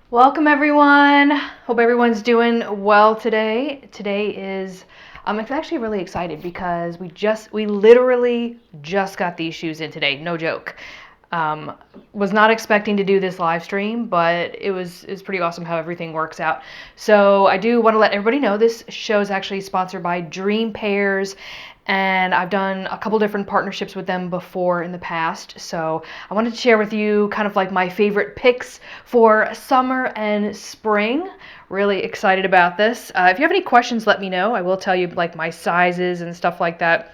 Welcome everyone. Hope everyone's doing well today. Today is I'm actually really excited because we literally just got these shoes in today. No joke. Was not expecting to do this live stream, but it was pretty awesome how everything works out. So I do want to let everybody know this show is actually sponsored by Dream Pairs, and I've done a couple different partnerships with them before in the past. So I wanted to share with you kind of like my favorite picks for summer and spring. Really excited about this. If you have any questions, let me know. I will tell you like my sizes and stuff like that.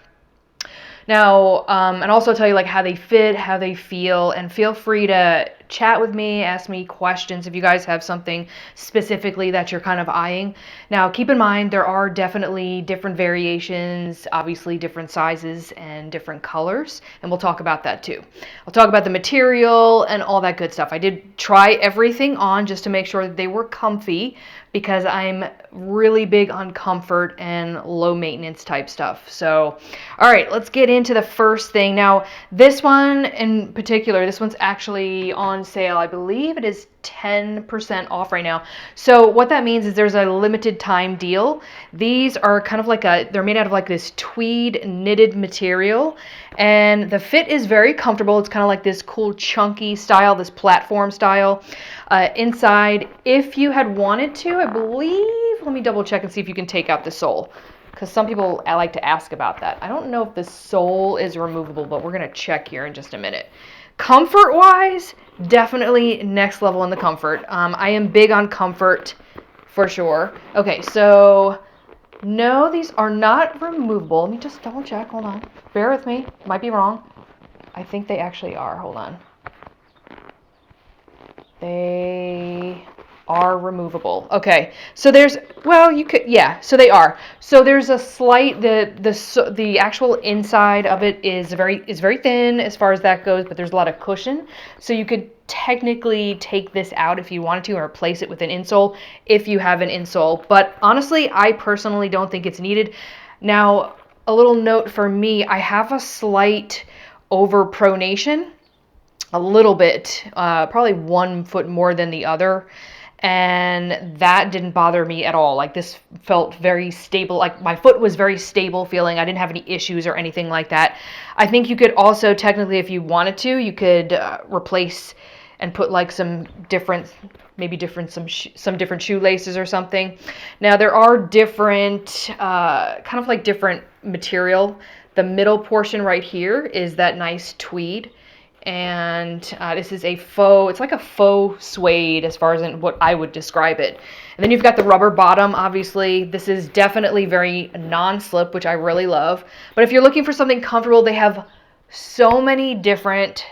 Now, and also tell you like how they fit, how they feel, and feel free to chat with me, ask me questions if you guys have something specifically that you're kind of eyeing. Now, keep in mind there are definitely different variations, obviously different sizes and different colors, and we'll talk about that too. I'll talk about the material and all that good stuff. I did try everything on just to make sure that they were comfy, because I'm really big on comfort and low maintenance type stuff. So, all right, let's get into the first thing. Now, this one in particular, this one's actually on sale. I believe it is 10% off right now. So what that means is there's a limited time deal. These are kind of like they're made out of like this tweed knitted material, and the fit is very comfortable. It's kind of like this cool chunky style, this platform style. Inside, if you had wanted to, I believe, let me double check and see if you can take out the sole, because some people like to ask about that. I don't know if the sole is removable, but we're going to check here in just a minute. Comfort wise, definitely next level in the comfort. I am big on comfort for sure. Okay, so no, these are not removable. Let me just double check. Hold on. Bear with me. Might be wrong. I think they actually are. Hold on. They are removable. Okay, so there's, well, you could, yeah, so they are. So there's a slight, the actual inside of it is very thin as far as that goes, but there's a lot of cushion. So you could technically take this out if you wanted to, or replace it with an insole if you have an insole. But honestly, I personally don't think it's needed. Now, a little note for me, I have a slight overpronation. A little bit, probably 1 foot more than the other, and that didn't bother me at all. Like, this felt very stable. Like, my foot was very stable feeling. I didn't have any issues or anything like that. I think you could also technically, if you wanted to, you could replace and put like some different some different shoelaces or something. Now, there are different kind of like different material. The middle portion right here is that nice tweed, and this is a faux, it's like a faux suede as far as in what I would describe it. And then you've got the rubber bottom, obviously. This is definitely very non-slip, which I really love. But if you're looking for something comfortable, they have so many different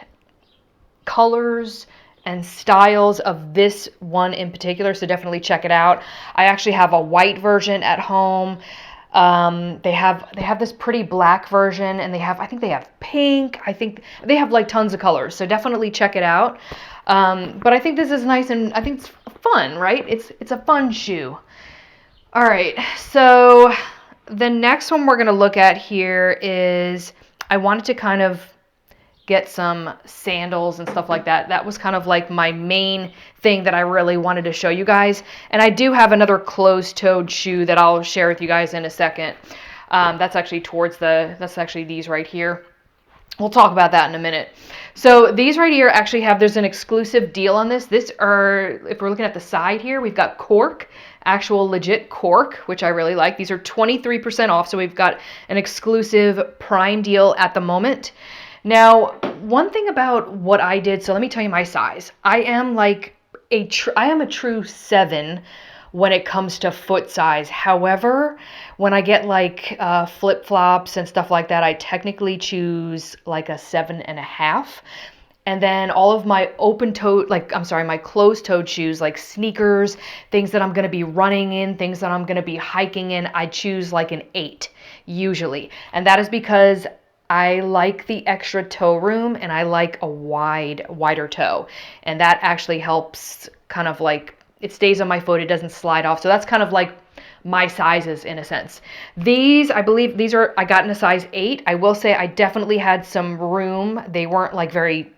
colors and styles of this one in particular, so definitely check it out. I actually have a white version at home. They have this pretty black version, and I think they have pink. I think they have like tons of colors, so definitely check it out. But I think this is nice, and I think it's fun, right? It's a fun shoe. All right, so the next one we're gonna look at here is, I wanted to kind of get some sandals and stuff like that. That was kind of like my main thing that I really wanted to show you guys. And I do have another closed-toed shoe that I'll share with you guys in a second. That's actually these right here. We'll talk about that in a minute. So these right here actually there's an exclusive deal on this. If we're looking at the side here, we've got cork, actual legit cork, which I really like. These are 23% off, so we've got an exclusive Prime deal at the moment. Now, one thing about what I did, so let me tell you my size. I am a true 7 when it comes to foot size. However, when I get like flip-flops and stuff like that, I technically choose like a 7.5. And then all of my my closed-toed shoes, like sneakers, things that I'm going to be running in, things that I'm going to be hiking in, I choose like an 8 usually. And that is because I like the extra toe room and I like a wider toe. And that actually helps kind of like, it stays on my foot, it doesn't slide off. So that's kind of like my sizes in a sense. I believe I got in a size 8. I will say I definitely had some room. They weren't like very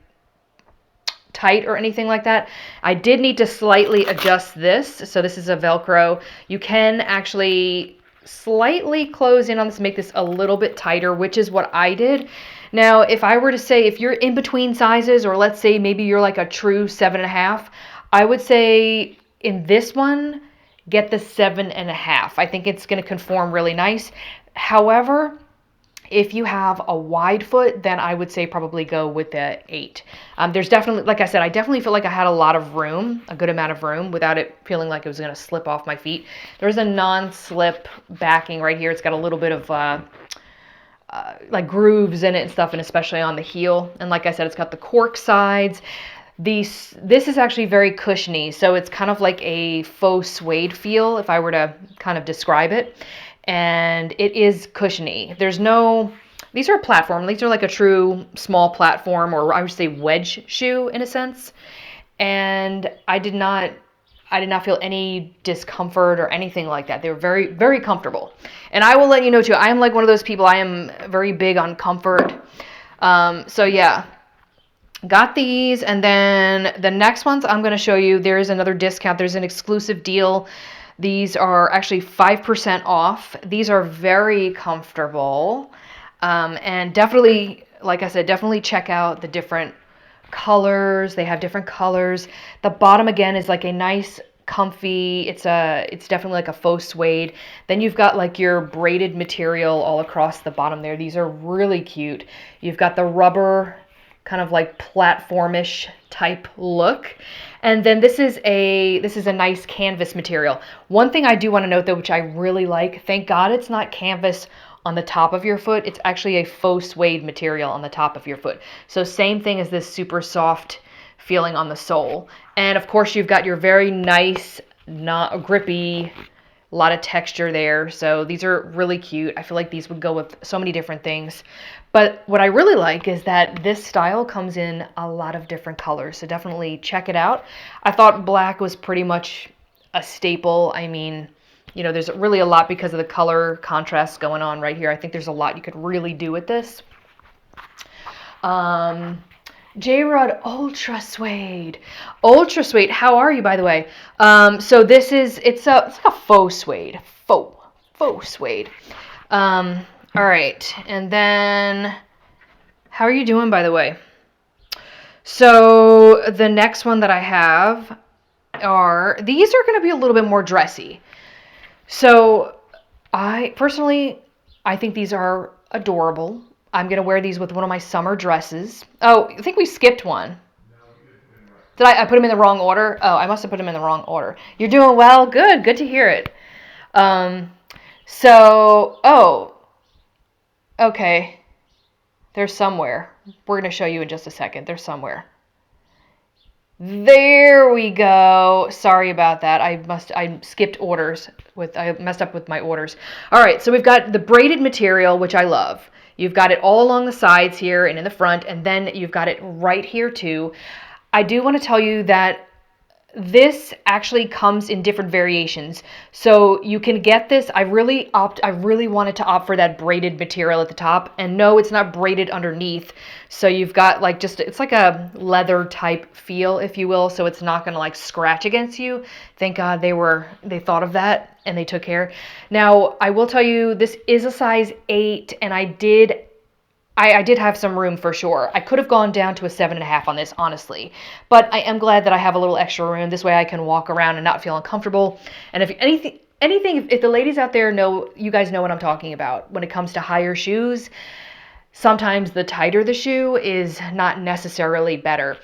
tight or anything like that. I did need to slightly adjust this. So this is a Velcro. You can actually slightly close in on this, make this a little bit tighter, which is what I did. Now, if I were to say, if you're in between sizes, or let's say maybe you're like a true 7.5, I would say in this one, get the 7.5. I think it's going to conform really nice. However, if you have a wide foot, then I would say probably go with the 8. There's definitely, like I said, I definitely feel like I had a lot of room, a good amount of room, without it feeling like it was going to slip off my feet. There's a non-slip backing right here. It's got a little bit of like grooves in it and stuff, and especially on the heel. And like I said, it's got the cork sides. This is actually very cushiony, so it's kind of like a faux suede feel, if I were to kind of describe it. And it is cushiony. These are a platform. These are like a true small platform, or I would say wedge shoe in a sense. And I did not feel any discomfort or anything like that. They were very, very comfortable. And I will let you know too, I am like one of those people, I am very big on comfort. So yeah, got these. And then the next ones I'm going to show you, there is another discount. There's an exclusive deal. These are actually 5% off. These are very comfortable. And definitely, like I said, definitely check out the different colors. They have different colors. The bottom, again, is like a nice, comfy, it's definitely like a faux suede. Then you've got like your braided material all across the bottom there. These are really cute. You've got the rubber, kind of like platformish type look. And then this is a nice canvas material. One thing I do want to note though, which I really like, thank God it's not canvas on the top of your foot. It's actually a faux suede material on the top of your foot. So same thing as this super soft feeling on the sole. And of course you've got your very nice, not grippy, a lot of texture there. So these are really cute. I feel like these would go with so many different things. But what I really like is that this style comes in a lot of different colors. So definitely check it out. I thought black was pretty much a staple. I mean, you know, there's really a lot because of the color contrast going on right here. I think there's a lot you could really do with this. J-Rod Ultra Suede. Ultra Suede. How are you, by the way? So this is, it's like a faux suede. Faux suede. All right. And then, how are you doing, by the way? So the next one that I have these are going to be a little bit more dressy. So I think these are adorable. I'm going to wear these with one of my summer dresses. Oh, I think we skipped one. Did I put them in the wrong order? Oh, I must have put them in the wrong order. You're doing well? Good to hear it. Okay. They're somewhere. We're going to show you in just a second. They're somewhere. There we go. Sorry about that. I skipped orders. I messed up with my orders. All right, so we've got the braided material, which I love. You've got it all along the sides here and in the front, and then you've got it right here too. I do want to tell you that this actually comes in different variations. So you can get this. I really wanted to opt for that braided material at the top. And no, it's not braided underneath. So you've got like it's like a leather type feel, if you will. So it's not going to like scratch against you. Thank God they thought of that and they took care. Now, I will tell you, this is a size 8, and I did I did have some room for sure. I could have gone down to a 7.5 on this, honestly. But I am glad that I have a little extra room. This way I can walk around and not feel uncomfortable. And if anything, if the ladies out there know, you guys know what I'm talking about. When it comes to higher shoes, sometimes the tighter the shoe is not necessarily better.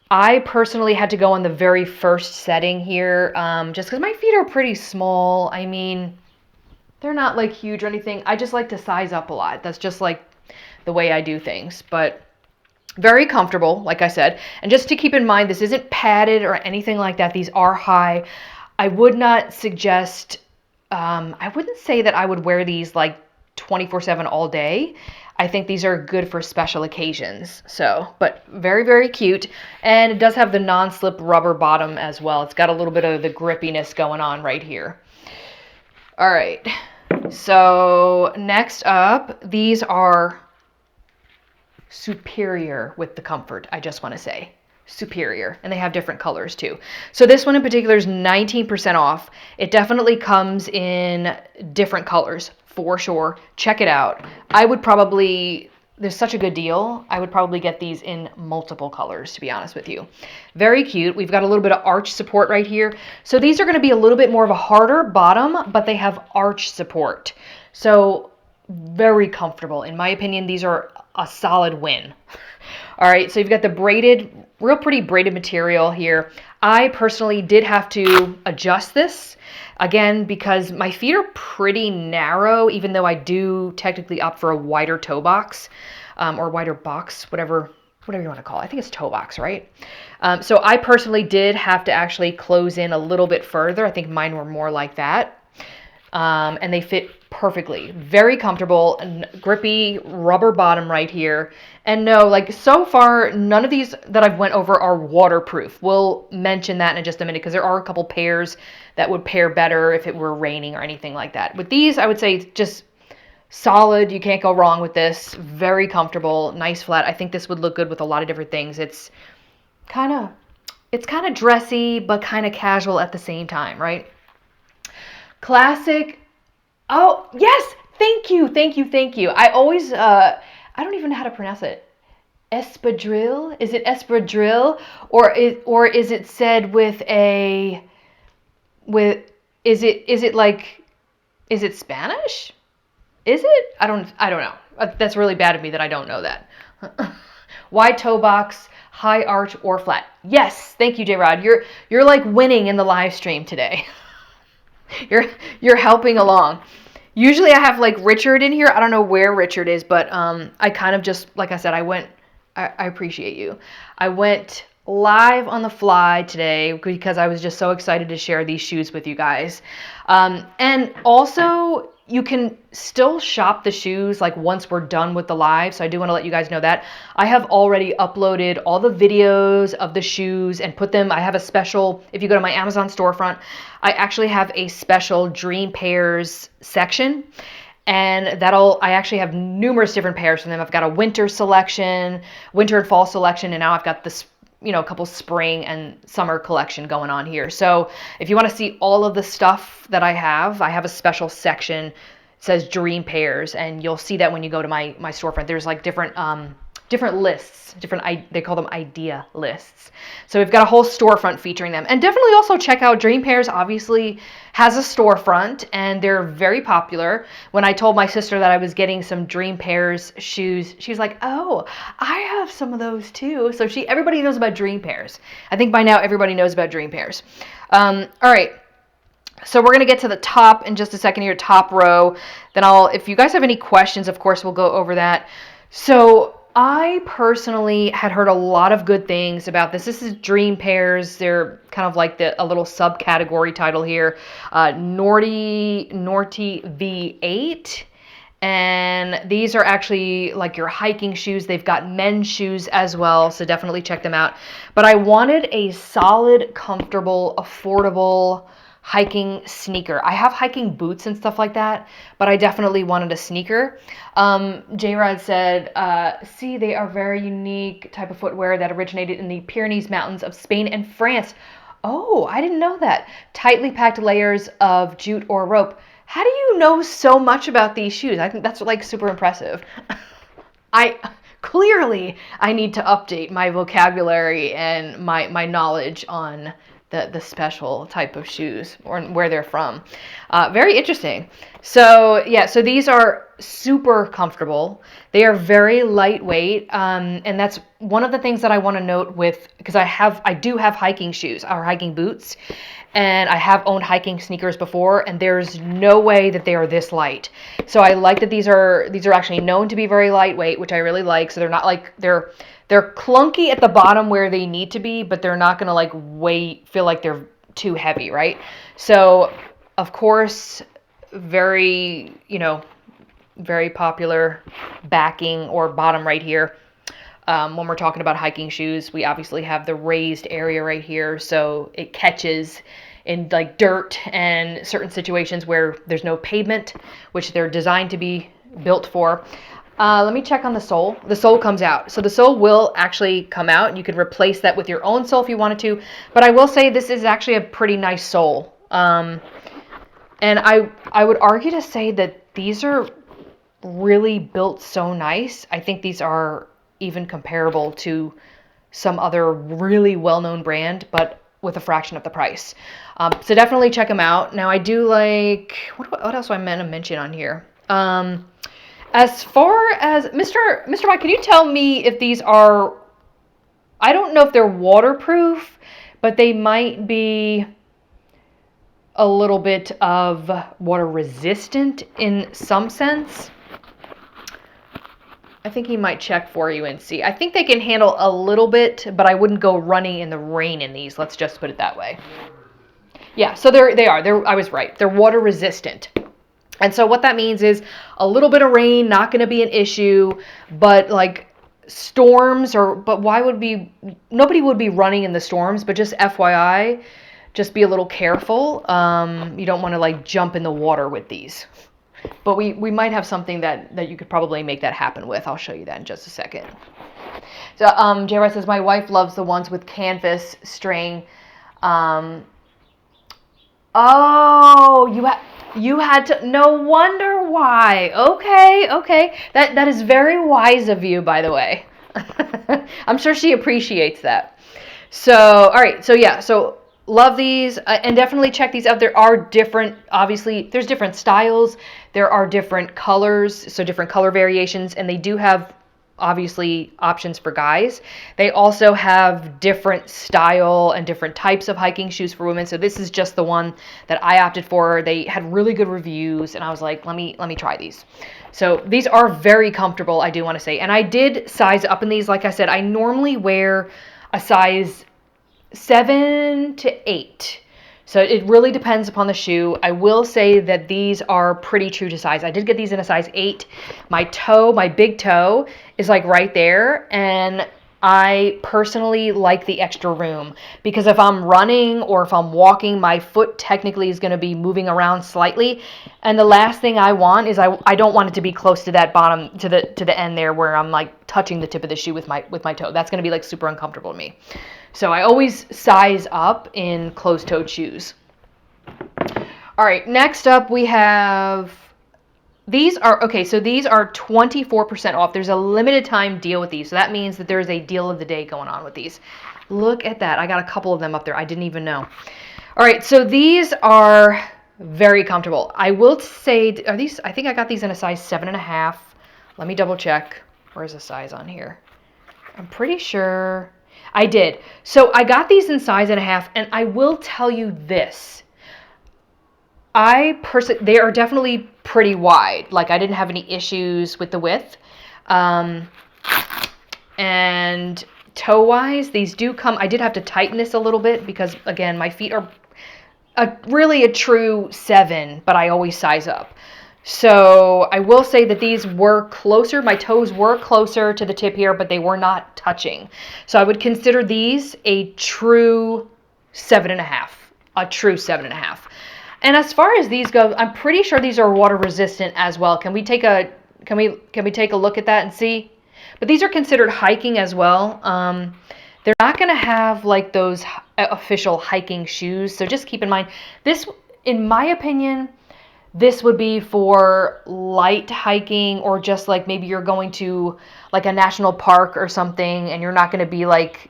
I personally had to go on the very first setting here, just because my feet are pretty small. I mean, they're not like huge or anything. I just like to size up a lot. That's just like the way I do things. But very comfortable, like I said. And just to keep in mind, this isn't padded or anything like that. These are high. I would not suggest, I wouldn't say that I would wear these like 24/7 all day. I think these are good for special occasions. So, but very, very cute. And it does have the non-slip rubber bottom as well. It's got a little bit of the grippiness going on right here. All right. So next up, these are superior with the comfort, I just want to say. Superior. And they have different colors too. So this one in particular is 19% off. It definitely comes in different colors for sure. Check it out. I would probably, there's such a good deal, I would probably get these in multiple colors, to be honest with you. Very cute. We've got a little bit of arch support right here. So these are going to be a little bit more of a harder bottom, but they have arch support. So very comfortable. In my opinion, these are a solid win. All right, so you've got the braided, real pretty braided material here. I personally did have to adjust this, again, because my feet are pretty narrow, even though I do technically opt for a wider toe box, or wider box, whatever you want to call it. I think it's toe box, right? So I personally did have to actually close in a little bit further. I think mine were more like that. And they fit perfectly. Very comfortable, grippy rubber bottom right here. And no, like so far, none of these that I've went over are waterproof. We'll mention that in just a minute because there are a couple pairs that would pair better if it were raining or anything like that. With these, I would say just solid. You can't go wrong with this. Very comfortable, nice flat. I think this would look good with a lot of different things. It's kind of dressy, but kind of casual at the same time, right? Classic. Oh, yes. Thank you. Thank you. Thank you. I always, I don't even know how to pronounce it. Espadrille? Is it espadrille? Or is it said with a, is it Spanish? Is it? I don't know. That's really bad of me that I don't know that. Wide toe box, high arch or flat. Yes. Thank you, J-Rod. You're like winning in the live stream today. You're helping along. Usually I have like Richard in here. I don't know where Richard is, but I kind of just, like I said, I appreciate you. I went live on the fly today because I was just so excited to share these shoes with you guys. And also you can still shop the shoes like once we're done with the live. So I do want to let you guys know that. I have already uploaded all the videos of the shoes and put them, I have a special, if you go to my Amazon storefront, I actually have a special Dream Pairs section. And I actually have numerous different pairs from them. I've got a winter selection, winter and fall selection, and now I've got this, a couple spring and summer collection going on here. So if you want to see all of the stuff that I have a special section. It says Dream Pairs, and you'll see that when you go to my storefront. There's like different lists, they call them idea lists. So we've got a whole storefront featuring them. And definitely also check out Dream Pairs, obviously has a storefront, and they're very popular. When I told my sister that I was getting some Dream Pairs shoes, she's like, oh, I have some of those too. So everybody knows about Dream Pairs. I think by now everybody knows about Dream Pairs. All right. So we're going to get to the top in just a second here, top row. Then if you guys have any questions, of course, we'll go over that. So I personally had heard a lot of good things about this. This is Dream Pairs. They're kind of like a little subcategory title here. Norty V8. And these are actually like your hiking shoes. They've got men's shoes as well, so definitely check them out. But I wanted a solid, comfortable, affordable hiking sneaker. I have hiking boots and stuff like that, but I definitely wanted a sneaker. J-Rod said, see, they are very unique type of footwear that originated in the Pyrenees Mountains of Spain and France. Oh, I didn't know that. Tightly packed layers of jute or rope. How do you know so much about these shoes? I think that's like super impressive. Clearly I need to update my vocabulary and my knowledge on the special type of shoes or where they're from. Very interesting. So yeah, so these are super comfortable. They are very lightweight, and that's one of the things that I want to note with, because I do have hiking shoes or hiking boots, and I have owned hiking sneakers before, and there's no way that they are this light. So I like that these are actually known to be very lightweight, which I really like. So they're not like they're clunky at the bottom where they need to be, but they're not gonna like feel like they're too heavy, right? So of course, very very popular backing or bottom right here. When we're talking about hiking shoes, we obviously have the raised area right here, so it catches in like dirt and certain situations where there's no pavement, which they're designed to be built for. Let me check on the sole. The sole comes out. So the sole will actually come out. You could replace that with your own sole if you wanted to, but I will say this is actually a pretty nice sole. And I would argue to say that these are really built so nice. I think these are even comparable to some other really well-known brand, but with a fraction of the price. So definitely check them out. Now I do like, what else do I meant to mention on here? As far as Mr. Mike, can you tell me if these are, I don't know if they're waterproof, but they might be a little bit of water resistant in some sense. I think he might check for you and see. I think they can handle a little bit, but I wouldn't go running in the rain in these. Let's just put it that way. Yeah, so they are. I was right. They're water resistant. And so what that means is a little bit of rain, not going to be an issue, but like storms but nobody would be running in the storms, but just FYI, just be a little careful. You don't want to like jump in the water with these. But we might have something that you could probably make that happen with. I'll show you that in just a second. So J.R. says, my wife loves the ones with canvas string. Oh, you had to, no wonder why. Okay. That is very wise of you, by the way. I'm sure she appreciates that. So, all right. So yeah, so love these, and definitely check these out. There are different, obviously, there's different styles. There are different colors, so different color variations, and they do have, obviously, options for guys. They also have different style and different types of hiking shoes for women. So this is just the one that I opted for. They had really good reviews, and I was like, let me try these. So these are very comfortable, I do want to say. And I did size up in these. Like I said, I normally wear a size 7 to 8. So it really depends upon the shoe. I will say that these are pretty true to size. I did get these in a size 8. My big toe is like right there, and I personally like the extra room because if I'm running or if I'm walking, my foot technically is going to be moving around slightly, and the last thing I want is I don't want it to be close to that bottom to the end there where I'm like touching the tip of the shoe with my toe. That's going to be like super uncomfortable to me. So I always size up in closed-toed shoes. All right, next up we have, these are 24% off. There's a limited time deal with these. So that means that there's a deal of the day going on with these. Look at that. I got a couple of them up there. I didn't even know. All right, so these are very comfortable. I will say, are these, I think I got these in a size 7.5. Let me double check. Where's the size on here? I'm pretty sure I did. So I got these in size 1/2, and I will tell you this. They are definitely pretty wide. Like I didn't have any issues with the width. And toe-wise, these do come, I did have to tighten this a little bit because, again, my feet are really a true 7, but I always size up. So I will say that these were closer. My toes were closer to the tip here, but they were not touching. So I would consider these a true 7.5. A true 7.5. And as far as these go, I'm pretty sure these are water resistant as well. Can we take a look at that and see? But these are considered hiking as well. They're not going to have like those official hiking shoes. So just keep in mind, this, in my opinion, This would be for light hiking, or just like maybe you're going to like a national park or something and you're not going to be like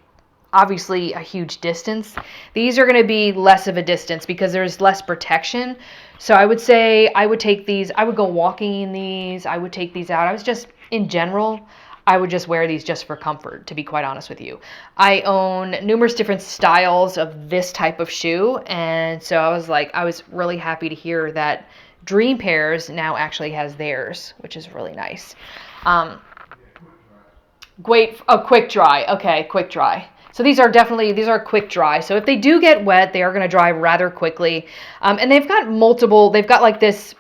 obviously a huge distance. These are going to be less of a distance because there's less protection. So I would say I would take these, I would go walking in these, I would take these out. I was just, in general, I would just wear these just for comfort, to be quite honest with you. I own numerous different styles of this type of shoe, and so I was really happy to hear that Dream Pairs now actually has theirs, which is really nice. Quick dry. Okay, quick dry. So these are quick dry. So if they do get wet, they are going to dry rather quickly. And they've got like this,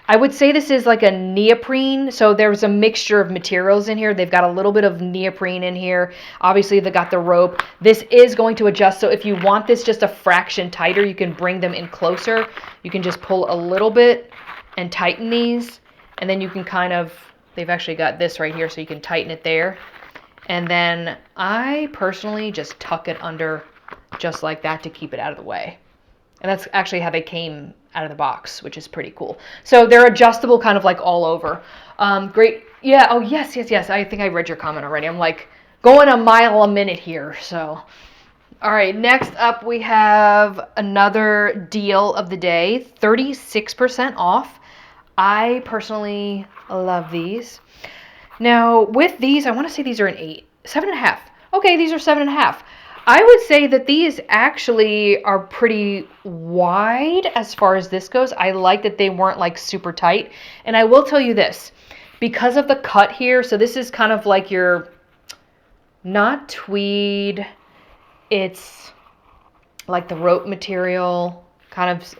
I would say this is like a neoprene. So there's a mixture of materials in here. They've got a little bit of neoprene in here. Obviously they got the rope. This is going to adjust. So if you want this just a fraction tighter, you can bring them in closer. You can just pull a little bit and tighten these. And then you can they've actually got this right here so you can tighten it there. And then I personally just tuck it under just like that to keep it out of the way. And that's actually how they came out of the box, which is pretty cool. So they're adjustable kind of like all over. Great. Yeah. Oh, yes. I think I read your comment already. I'm like going a mile a minute here. So, all right. Next up, we have another deal of the day, 36% off. I personally love these. Now, with these, I want to say these are an 7.5. Okay, these are 7.5. I would say that these actually are pretty wide as far as this goes. I like that they weren't like super tight. And I will tell you this, because of the cut here, so this is kind of like your, not tweed, it's like the rope material,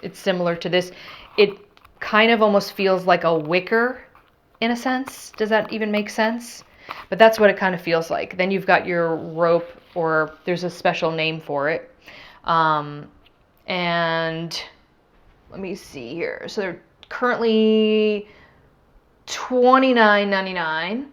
it's similar to this. It kind of almost feels like a wicker in a sense. Does that even make sense? But that's what it kind of feels like. Then you've got your rope, or there's a special name for it. And let me see here. So they're currently $29.99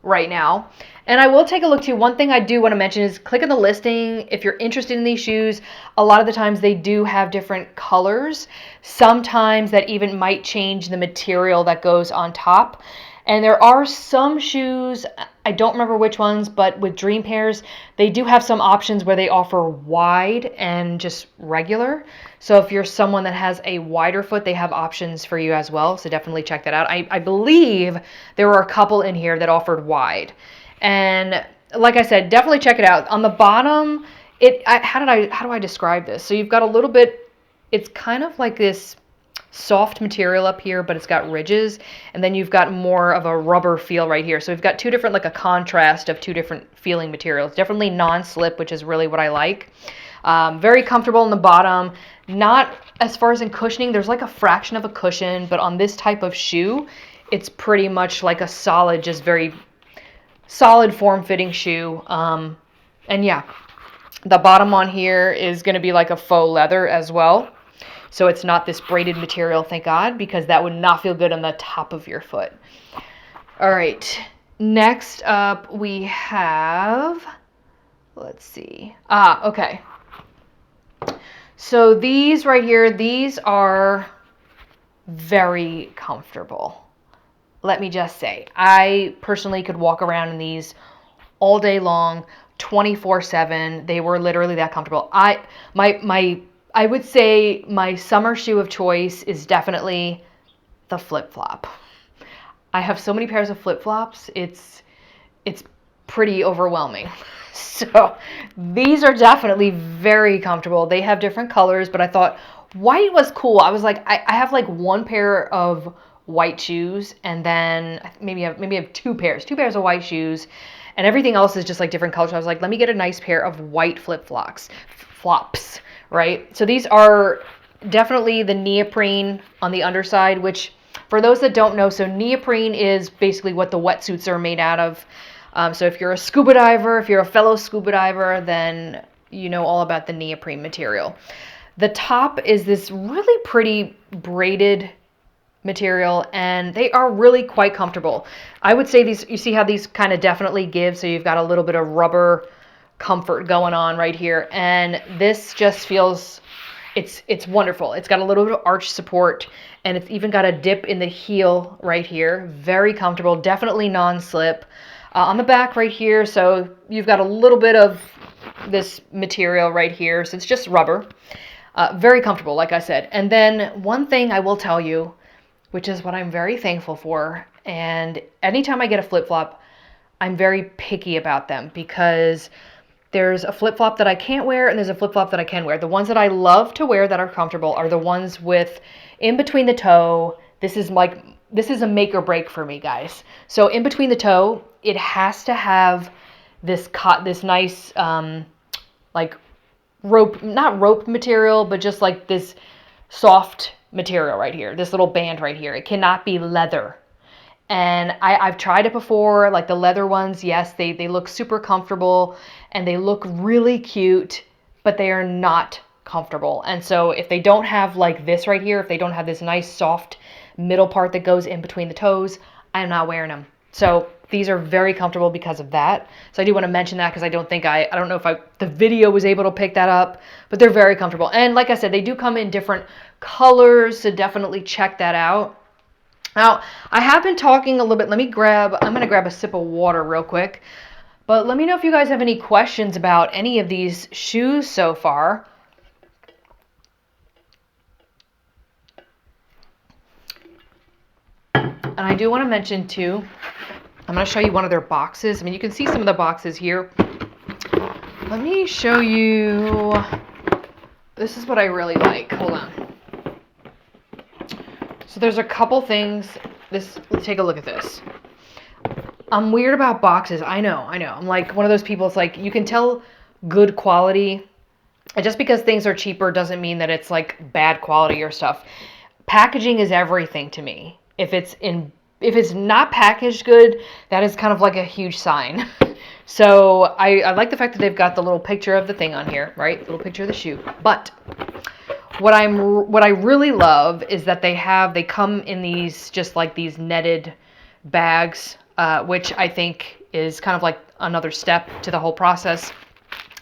right now. And I will take a look too. One thing I do want to mention is click on the listing. If you're interested in these shoes, a lot of the times they do have different colors. Sometimes that even might change the material that goes on top. And there are some shoes, I don't remember which ones, but with Dream Pairs, they do have some options where they offer wide and just regular. So if you're someone that has a wider foot, they have options for you as well. So definitely check that out. I believe there were a couple in here that offered wide. And like I said, definitely check it out. On the bottom, how do I describe this? So you've got a little bit, it's kind of like this soft material up here, but it's got ridges, and then you've got more of a rubber feel right here. So we've got two different, like a contrast of two different feeling materials. Definitely non-slip, which is really what I like. Very comfortable on the bottom. Not as far as in cushioning, there's like a fraction of a cushion, but on this type of shoe, it's pretty much like a solid, just very solid form-fitting shoe. And yeah, the bottom on here is going to be like a faux leather as well. So it's not this braided material, thank God, because that would not feel good on the top of your foot. All right, next up we have, let's see. Okay. So these right here, these are very comfortable. Let me just say, I personally could walk around in these all day long, 24/7. They were literally that comfortable. I would say my summer shoe of choice is definitely the flip-flop. I have so many pairs of flip-flops, it's pretty overwhelming. So these are definitely very comfortable. They have different colors, but I thought white was cool. I was like, I have like one pair of white shoes, and then maybe I have two pairs of white shoes, and everything else is just like different colors. So I was like, let me get a nice pair of white flops. Right? So these are definitely the neoprene on the underside, which for those that don't know, so neoprene is basically what the wetsuits are made out of. So if you're a scuba diver, if you're a fellow scuba diver, then you know all about the neoprene material. The top is this really pretty braided material, and they are really quite comfortable. I would say these, you see how these kind of definitely give, so you've got a little bit of rubber comfort going on right here, and this just feels it's wonderful. It's got a little bit of arch support, and it's even got a dip in the heel right here. Very comfortable, definitely non-slip. On the back right here, so you've got a little bit of this material right here, so it's just rubber. Very comfortable, like I said. And then one thing I will tell you, which is what I'm very thankful for, and anytime I get a flip-flop, I'm very picky about them because there's a flip-flop that I can't wear and there's a flip-flop that I can wear. The ones that I love to wear that are comfortable are the ones with in between the toe. This is a make or break for me, guys. So in between the toe, it has to have this nice like rope, not rope material, but just like this soft material right here, this little band right here. It cannot be leather. And I've tried it before, like the leather ones, yes, they look super comfortable and they look really cute, but they are not comfortable. And so if they don't have like this right here, if they don't have this nice soft middle part that goes in between the toes, I'm not wearing them. So these are very comfortable because of that. So I do want to mention that because I don't know if the video was able to pick that up, but they're very comfortable. And like I said, they do come in different colors, so definitely check that out. Now, I have been talking a little bit. I'm going to grab a sip of water real quick. But let me know if you guys have any questions about any of these shoes so far. And I do want to mention too, I'm going to show you one of their boxes. I mean, you can see some of the boxes here. Let me show you. This is what I really like. Hold on. So there's a couple things. Let's take a look at this. I'm weird about boxes. I know. I'm like one of those people. It's like you can tell good quality. And just because things are cheaper doesn't mean that it's like bad quality or stuff. Packaging is everything to me. If it's not packaged good, that is kind of like a huge sign. So I like the fact that they've got the little picture of the thing on here, right? Little picture of the shoe. But what I really love is that they come in these just like these netted bags, which I think is kind of like another step to the whole process.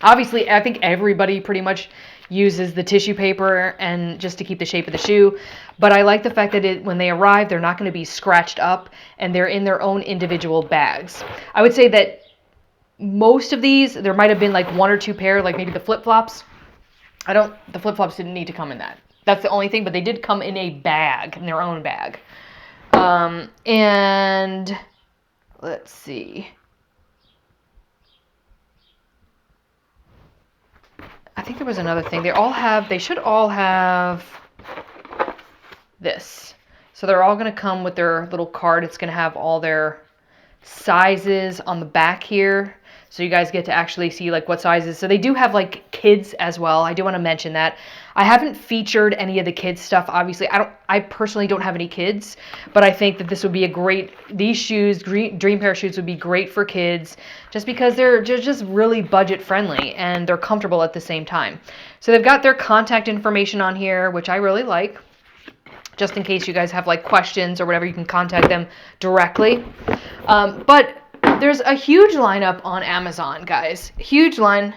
Obviously, I think everybody pretty much uses the tissue paper and just to keep the shape of the shoe. But I like the fact that when they arrive, they're not going to be scratched up and they're in their own individual bags. I would say that most of these, there might have been like one or two pair, like maybe the flip-flops. The flip-flops didn't need to come in that. That's the only thing, but they did come in a bag, in their own bag. And let's see. I think there was another thing. They should all have this. So they're all going to come with their little card. It's going to have all their sizes on the back here. So you guys get to actually see like what sizes. So they do have like kids as well. I do want to mention that. I haven't featured any of the kids stuff. Obviously, I personally don't have any kids, but I think that this would be these shoes, Dream Pair shoes would be great for kids just because they're just really budget friendly and they're comfortable at the same time. So they've got their contact information on here, which I really like. Just in case you guys have like questions or whatever, you can contact them directly. But there's a huge lineup on Amazon, guys. Huge line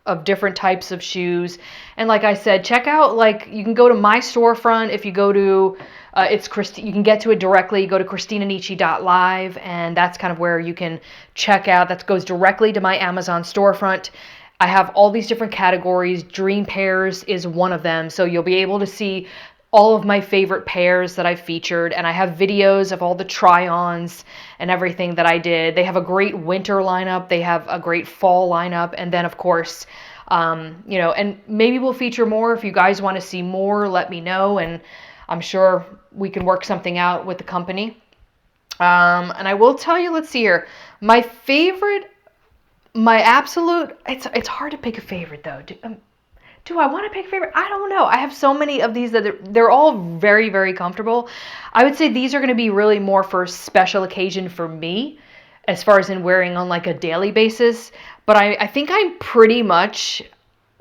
of different types of shoes. And like I said, check out, like, you can go to my storefront. If you go to, you can get to it directly. You go to ChristinaNicci.live, and that's kind of where you can check out. That goes directly to my Amazon storefront. I have all these different categories. Dream Pairs is one of them. So you'll be able to see all of my favorite pairs that I featured, and I have videos of all the try-ons and everything that I did. They have a great winter lineup. They have a great fall lineup. And then, of course, and maybe we'll feature more. If you guys want to see more, let me know, and I'm sure we can work something out with the company. And I will tell you, let's see here. It's hard to pick a favorite, though. Do I want to pick a favorite? I don't know. I have so many of these that they're all very, very comfortable. I would say these are going to be really more for special occasion for me, as far as in wearing on like a daily basis. But I think I'm pretty much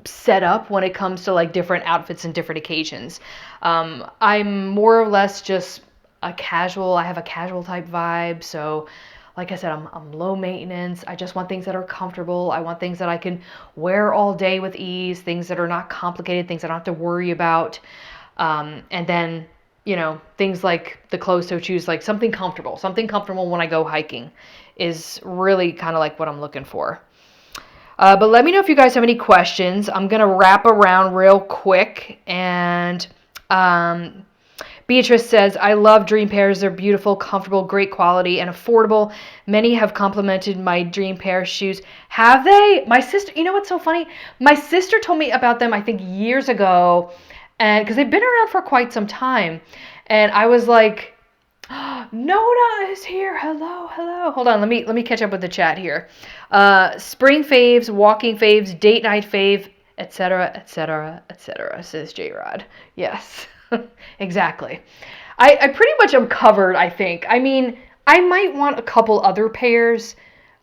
set up when it comes to like different outfits and different occasions. I'm more or less just I have a casual type vibe. So like I said, I'm low maintenance. I just want things that are comfortable. I want things that I can wear all day with ease, things that are not complicated, things I don't have to worry about. And then, things like the closed-toe shoes, like something comfortable when I go hiking is really kind of like what I'm looking for. But let me know if you guys have any questions. I'm going to wrap around real quick. And Beatrice says, I love Dream Pairs. They're beautiful, comfortable, great quality, and affordable. Many have complimented my Dream Pair shoes. Have they? My sister, you know what's so funny? My sister told me about them, I think, years ago, and because they've been around for quite some time. And I was like, Nona is here. Hello, hello. Hold on, let me catch up with the chat here. Spring faves, walking faves, date night fave, etc., etc., etc., says J-Rod. Yes, exactly. I pretty much am covered, I think. I mean, I might want a couple other pairs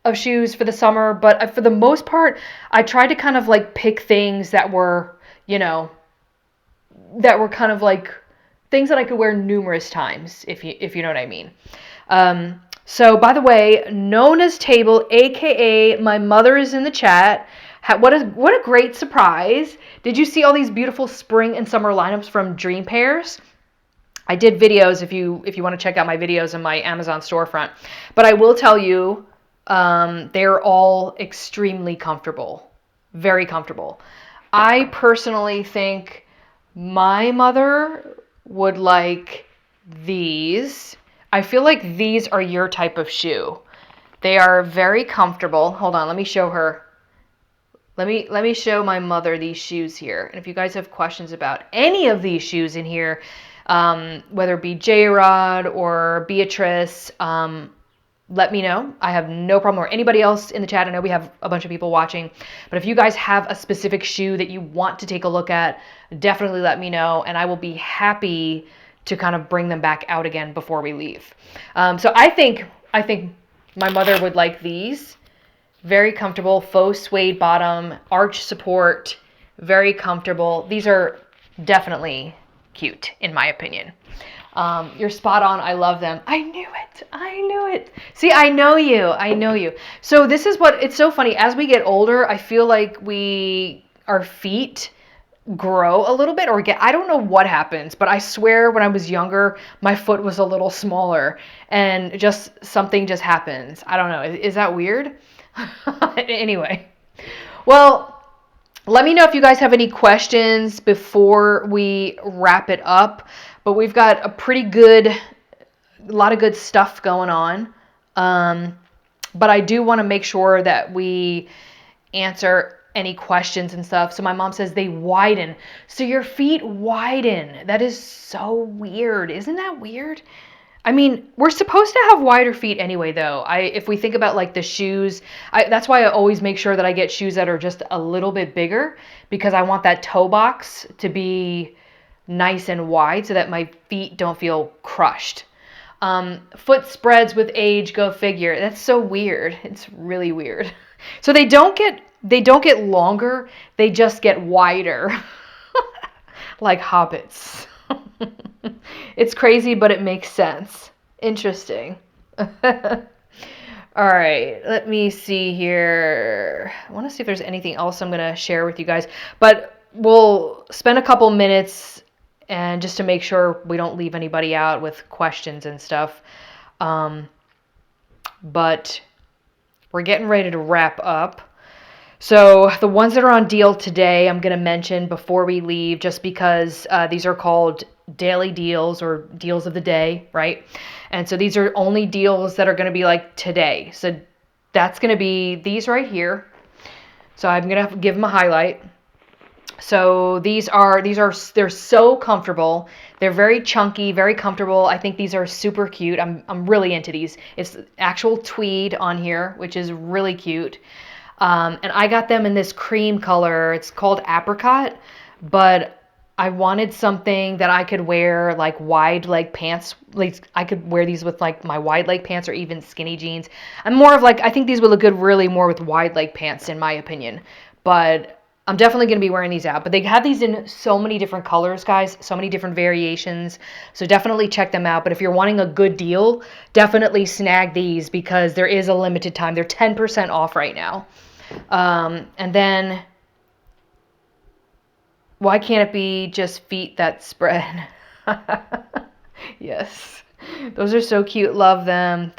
of shoes for the summer, but for the most part, I tried to kind of like pick things that were, kind of like things that I could wear numerous times, if you know what I mean. So, by the way, Nona's Table, aka my mother, is in the chat. What a great surprise! Did you see all these beautiful spring and summer lineups from Dream Pairs? I did videos if you want to check out my videos in my Amazon storefront. But I will tell you, they're all extremely comfortable, very comfortable. I personally think my mother would like these. I feel like these are your type of shoe. They are very comfortable. Hold on, let me show her. Let me show my mother these shoes here. And if you guys have questions about any of these shoes in here, whether it be J-Rod or Beatrice, let me know. I have no problem. Or anybody else in the chat. I know we have a bunch of people watching. But if you guys have a specific shoe that you want to take a look at, definitely let me know. And I will be happy to kind of bring them back out again before we leave. So I think my mother would like these. Very comfortable, faux suede bottom, arch support, very comfortable. These are definitely cute, in my opinion. You're spot on. I love them. I knew it. See, I know you. So this is it's so funny. As we get older, I feel like our feet grow a little bit I don't know what happens, but I swear when I was younger, my foot was a little smaller and something just happens. I don't know. Is that weird? Anyway, well, let me know if you guys have any questions before we wrap it up. But we've got a lot of good stuff going on. But I do want to make sure that we answer any questions and stuff. So my mom says they widen. So your feet widen. That is so weird. Isn't that weird? I mean, we're supposed to have wider feet anyway, though. If we think about like the shoes, that's why I always make sure that I get shoes that are just a little bit bigger, because I want that toe box to be nice and wide so that my feet don't feel crushed. Foot spreads with age, go figure. That's so weird. It's really weird. So they don't get longer, they just get wider. Like hobbits. It's crazy, but it makes sense. Interesting. All right, let me see here. I want to see if there's anything else I'm going to share with you guys, but we'll spend a couple minutes and just to make sure we don't leave anybody out with questions and stuff. But we're getting ready to wrap up. So the ones that are on deal today, I'm going to mention before we leave, just because these are called daily deals or deals of the day, right? And so these are only deals that are going to be like today. So that's going to be these right here. So I'm going to give them a highlight. So they're so comfortable. They're very chunky, very comfortable. I think these are super cute. I'm really into these. It's actual tweed on here, which is really cute. And I got them in this cream color. It's called apricot, but I wanted something that I could wear like wide leg pants. Like I could wear these with like my wide leg pants or even skinny jeans. I'm more of like, I think these would look good really more with wide leg pants in my opinion. But I'm definitely going to be wearing these out, but they have these in so many different colors, guys, so many different variations. So definitely check them out. But if you're wanting a good deal, definitely snag these because there is a limited time. They're 10% off right now. And then, why can't it be just feet that spread? Yes. Those are so cute. Love them.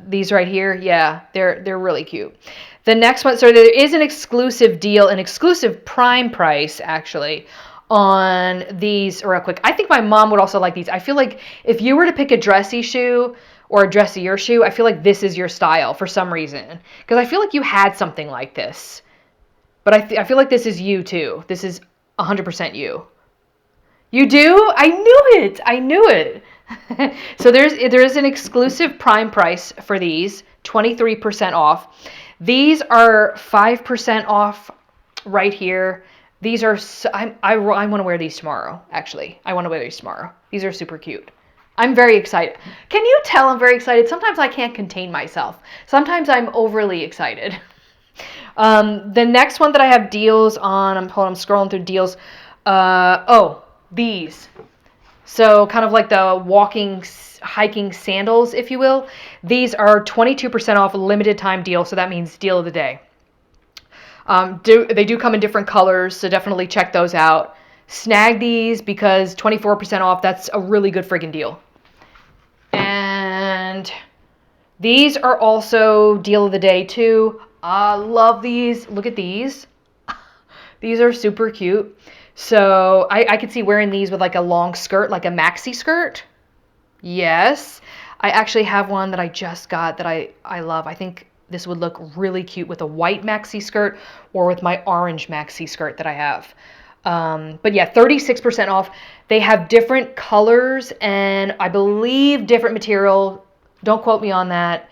These right here, yeah, they're really cute. The next one, so there is an exclusive deal, an exclusive prime price actually on these real quick. I think my mom would also like these. I feel like if you were to pick a dressy shoe or a dressier shoe, I feel like this is your style for some reason. Because I feel like you had something like this. But I feel like this is you too. This is 100% you. You do? I knew it. I knew it. So there is an exclusive prime price for these, 23% off. These are 5% off right here. These are I want to wear these tomorrow, actually. I want to wear these tomorrow. These are super cute. I'm very excited. Can you tell I'm very excited? Sometimes I can't contain myself. Sometimes I'm overly excited. The next one that I have deals on, I'm scrolling through deals. These. So kind of like the walking, hiking sandals, if you will. These are 22% off, limited time deal, so that means deal of the day. They do come in different colors, so definitely check those out. Snag these because 24% off, that's a really good friggin' deal. And these are also deal of the day too. I love these. Look at these. These are super cute. So I could see wearing these with like a long skirt, like a maxi skirt. Yes. I actually have one that I just got that I love. I think this would look really cute with a white maxi skirt or with my orange maxi skirt that I have. But yeah, 36% off. They have different colors and I believe different material. Don't quote me on that.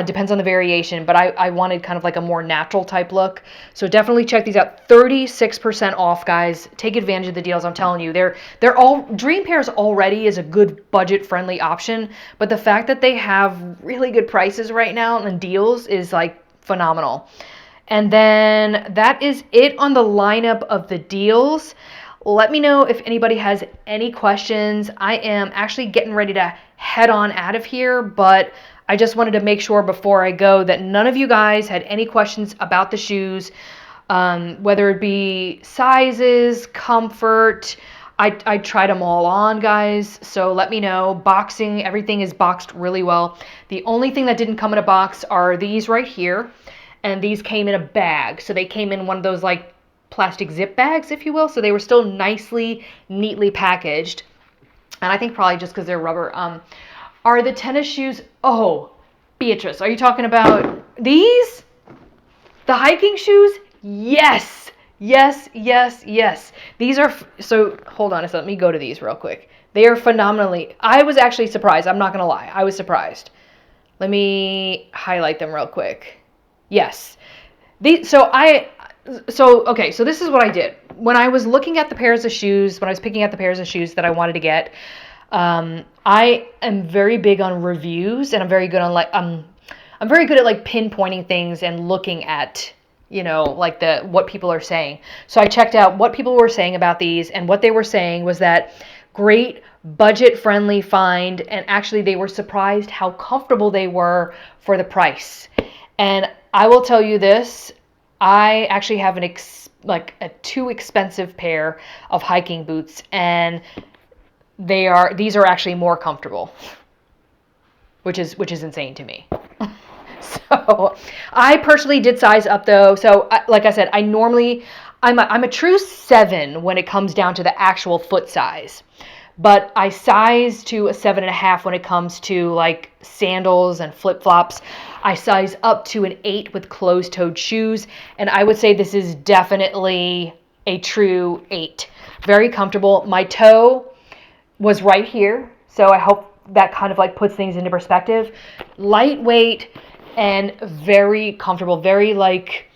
Depends on the variation, but I wanted kind of like a more natural type look. So definitely check these out. 36% off, guys. Take advantage of the deals. I'm telling you, they're all Dream Pairs already is a good budget friendly option, but the fact that they have really good prices right now and deals is like phenomenal. And then that is it on the lineup of the deals. Let me know if anybody has any questions. I am actually getting ready to head on out of here, but I just wanted to make sure before I go that none of you guys had any questions about the shoes, whether it be sizes, comfort. I tried them all on, guys, so let me know. Boxing, everything is boxed really well. The only thing that didn't come in a box are these right here, and these came in a bag. So they came in one of those like plastic zip bags, if you will, so they were still nicely, neatly packaged. And I think probably just because they're rubber. Are the tennis shoes, Beatrice, are you talking about these? The hiking shoes? Yes. Yes, yes, yes. These are, so hold on a second, let me go to these real quick. They are phenomenally, I was actually surprised, I'm not going to lie, I was surprised. Let me highlight them real quick. Yes. So this is what I did. When I was looking at the pairs of shoes, when I was picking out the pairs of shoes that I wanted to get, I am very big on reviews, and I'm very good on I'm very good at like pinpointing things and looking at, like what people are saying. So I checked out what people were saying about these, and what they were saying was that great budget-friendly find, and actually they were surprised how comfortable they were for the price. And I will tell you this, I actually have a too expensive pair of hiking boots, and these are actually more comfortable, which is insane to me. So I personally did size up though. So like I said, I'm a true 7 when it comes down to the actual foot size, but I size to a 7.5 when it comes to like sandals and flip-flops. I size up to an 8 with closed-toed shoes, and I would say this is definitely a true 8. Very comfortable. My toe was right here, so I hope that kind of like puts things into perspective. Lightweight and very comfortable, very like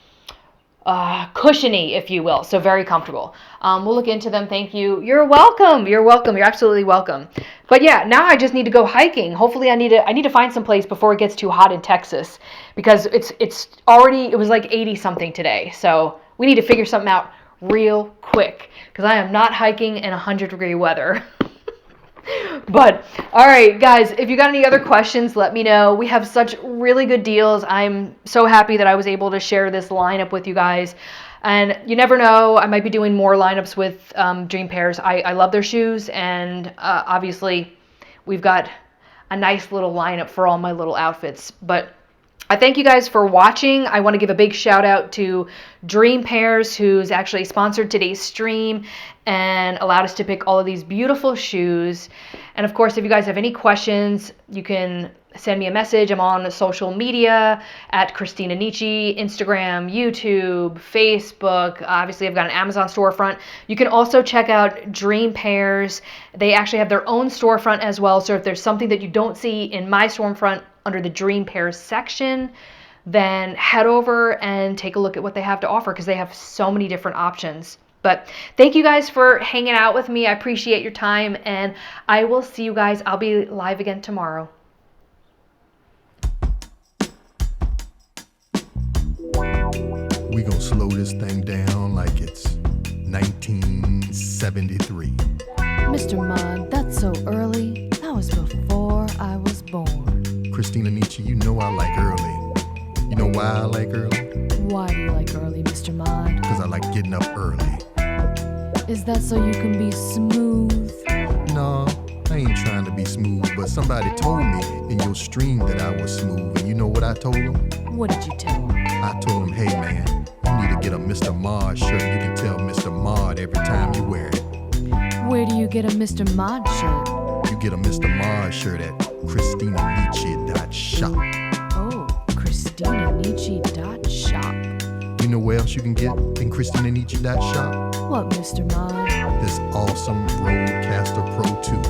cushiony, if you will, so very comfortable. We'll look into them. Thank you. You're welcome. You're welcome. You're absolutely welcome. But yeah, now I just need to go hiking. Hopefully I need to find some place before it gets too hot in Texas, because it was like 80 something today, so we need to figure something out real quick because I am not hiking in 100-degree weather. But all right, guys, if you got any other questions, let me know. We have such really good deals. I'm so happy that I was able to share this lineup with you guys. And you never know, I might be doing more lineups with Dream Pairs. I love their shoes, and obviously we've got a nice little lineup for all my little outfits. But I thank you guys for watching. I want to give a big shout out to Dream Pairs, who's actually sponsored today's stream and allowed us to pick all of these beautiful shoes. And of course, if you guys have any questions, you can send me a message. I'm on social media at Christina Nietzsche, Instagram, YouTube, Facebook. Obviously, I've got an Amazon storefront. You can also check out Dream Pairs. They actually have their own storefront as well. So if there's something that you don't see in my storefront under the Dream Pairs section, then head over and take a look at what they have to offer because they have so many different options. But thank you guys for hanging out with me. I appreciate your time, and I will see you guys. I'll be live again tomorrow. We gonna slow this thing down like it's 1973. Mr. Mudd, that's so early. That was before I was born. Christina Nietzsche, you know I like early. You know why I like early? Why do you like early, Mr. Mudd? Because I like getting up early. Is that so you can be smooth? No, I ain't trying to be smooth, but somebody told me in your stream that I was smooth, and you know what I told them? What did you tell him? I told him, hey man, you need to get a Mr. Mars shirt. You can tell Mr. Mars every time you wear it. Where do you get a Mr. Mudd shirt? You get a Mr. Mars shirt at ChristinaNietzsche.shop. Oh, ChristinaNietzsche.shop. You know where else you can get in ChristinaNietzsche.shop? What, Mr. Mudd? This awesome Rodecaster Pro 2.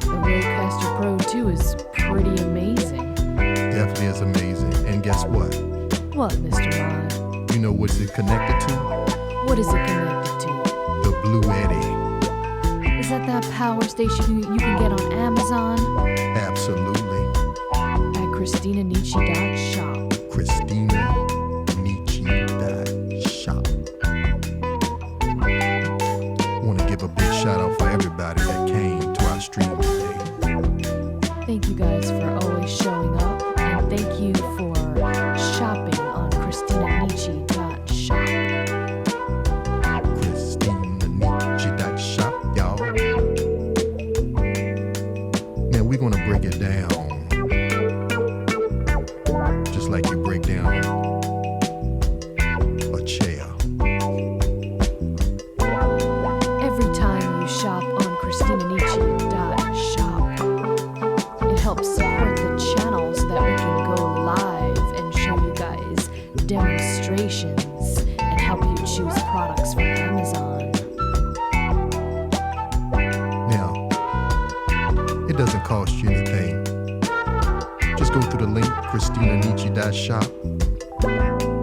The Rodecaster Pro 2 is pretty amazing. Definitely is amazing. And guess what? What, Mr. Mudd? You know what's it connected to? What is it connected to? The Blue Eddy. Is that power station you can get on Amazon? Absolutely. At ChristinaNietzsche.shop. ChristinaNietzsche.shop. Want to give a big shout out for everybody that came to our stream today. Thank you guys for always showing up, and thank you for shopping on ChristinaNietzsche.shop. ChristinaNietzsche.shop, y'all. Now we're gonna break it down just like you break down a chair. Every time you shop on ChristinaNietzsche.shop, it helps support the channel so that we can go live and show you guys demonstrations and help you choose products from Amazon. Now, it doesn't cost you anything. Just go through the link, ChristinaNietzsche.shop,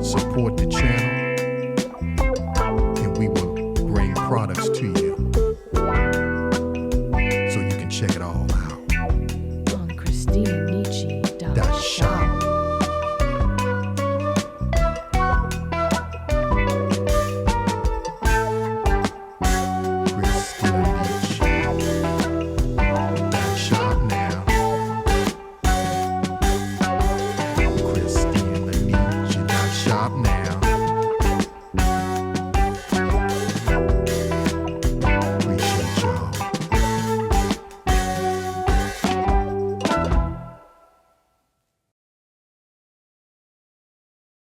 support the channel, and we will bring products to you so you can check it all out. On ChristinaNietzsche.shop.